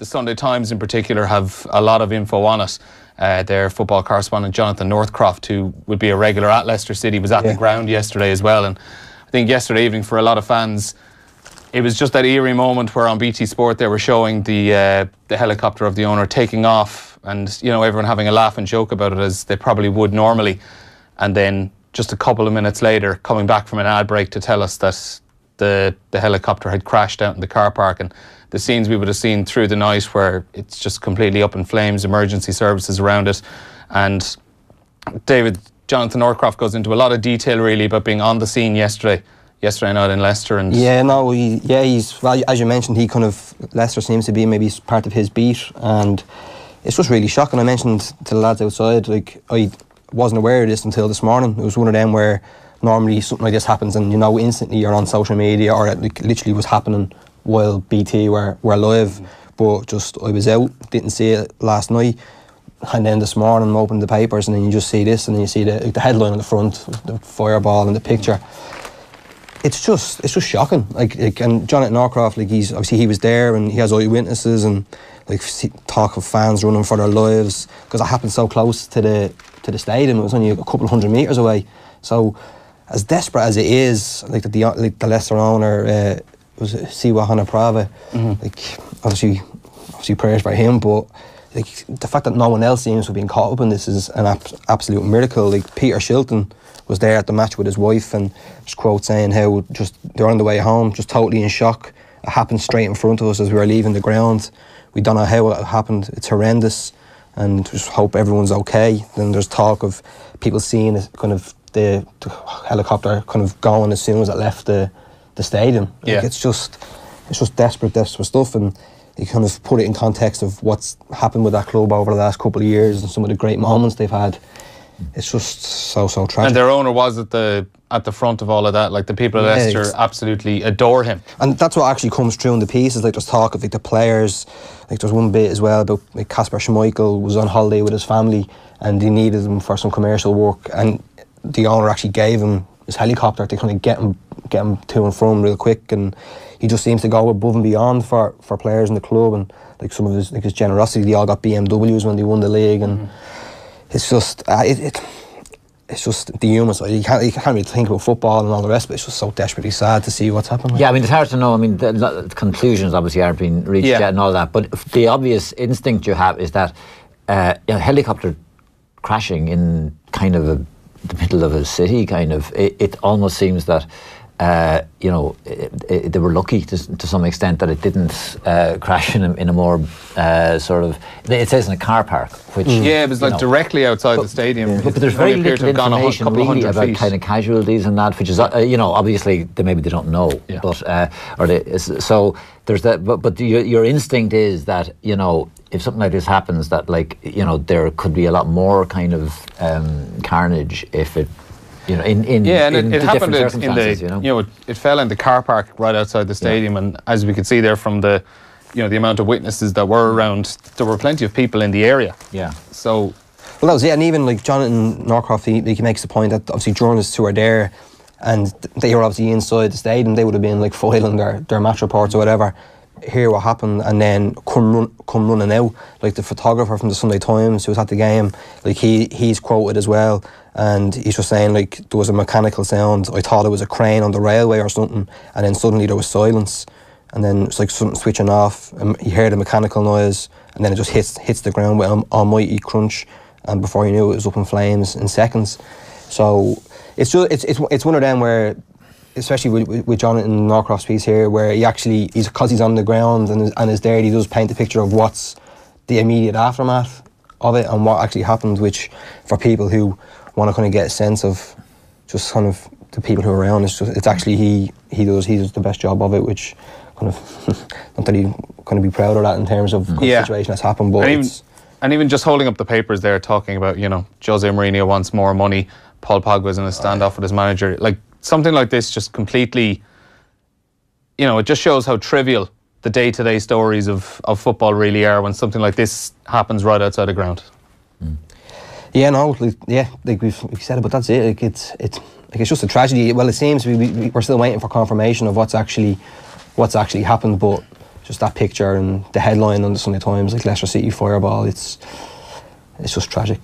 the Sunday Times in particular have a lot of info on it. Their football correspondent Jonathan Northcroft, who would be a regular at Leicester City, was at the ground yesterday as well. And I think yesterday evening for a lot of fans, it was just that eerie moment where on BT Sport they were showing the helicopter of the owner taking off, and you know, everyone having a laugh and joke about it as they probably would normally, and then just a couple of minutes later coming back from an ad break to tell us that the helicopter had crashed out in the car park. And the scenes we would have seen through the night where it's just completely up in flames, emergency services around it. And Jonathan Northcroft goes into a lot of detail really about being on the scene yesterday night in Leicester. And he's, well, as you mentioned, Leicester seems to be maybe part of his beat, and it's just really shocking. I mentioned to the lads outside, like, I wasn't aware of this until this morning. It was one of them where normally something like this happens and you know instantly you're on social media, or it literally was happening while BT were live. But just I was out, didn't see it last night, and then this morning I'm opening the papers and then you just see this, and then you see the headline on the front, the fireball in the picture. It's just shocking. Like and Jonathan Northcroft, like, he was there and he has eyewitnesses and like talk of fans running for their lives, because it happened so close to the stadium. It was only a couple of 100 metres away. So as desperate as it is, like the Leicester owner, was Siwa Hanaprava, like obviously prayers for him, but like the fact that no one else seems to have been caught up in this is an absolute miracle. Like Peter Shilton was there at the match with his wife, and just quote saying how just they're on the way home, just totally in shock. It happened straight in front of us as we were leaving the ground. We don't know how it happened. It's horrendous, and just hope everyone's okay. Then there's talk of people seeing kind of the helicopter kind of going as soon as it left the stadium. Like, it's just desperate stuff, and you kind of put it in context of what's happened with that club over the last couple of years and some of the great moments they've had. It's just so tragic. And their owner was at the front of all of that. Like, the people of Leicester absolutely adore him. And that's what actually comes through in the pieces. Like, there's talk of like the players. Like, there's one bit as well about like Kasper Schmeichel was on holiday with his family and he needed him for some commercial work, and the owner actually gave him his helicopter to kind of get him to and from real quick. And he just seems to go above and beyond for players in the club, and like some of his generosity. They all got BMWs when they won the league, and it's just it's just the human side. You can't really think about football and all the rest, but it's just so desperately sad to see what's happening. Yeah, I mean, it's hard to know. I mean, the conclusions obviously aren't being reached yet and all that, but the obvious instinct you have is that a helicopter crashing in kind of the middle of a city, kind of, it almost seems that they were lucky to some extent that it didn't crash in a more sort of, it says in a car park, which it was like directly outside the stadium. But there's very little information really about kind of casualties and that, which is obviously maybe they don't know, but so there's that. But your instinct is that if something like this happens, that there could be a lot more kind of carnage if it. It happened it fell in the car park right outside the stadium, and as we could see there from the amount of witnesses that were around, there were plenty of people in the area. So that was it. And even like Jonathan Northcroft, he makes the point that obviously journalists who are there and they were obviously inside the stadium, they would have been like filing their match reports or whatever, hear what happened and then come running out. Like the photographer from the Sunday Times who was at the game, like he's quoted as well, and he's just saying like there was a mechanical sound. I thought it was a crane on the railway or something, and then suddenly there was silence, and then it's like something switching off, and you hear the mechanical noise, and then it just hits the ground with an almighty crunch, and before you knew it was up in flames in seconds. So it's one of them where, especially with Jonathan Northcroft's piece here, where because he's on the ground and is there, he does paint the picture of what's the immediate aftermath of it and what actually happened, which for people who want to kind of get a sense of just kind of the people who are around, it's actually he does the best job of it, which kind of not that he kind of be proud of that in terms of the situation that's happened, but and even just holding up the papers there talking about Jose Mourinho wants more money, Paul Pogba's in a standoff with his manager, like something like this just completely, it just shows how trivial the day-to-day stories of football really are when something like this happens right outside the ground. Yeah, no, like we've said it, but that's it. Like it's just a tragedy. Well, it seems we're still waiting for confirmation of what's actually happened, but just that picture and the headline on the Sunday Times, like Leicester City fireball, it's just tragic.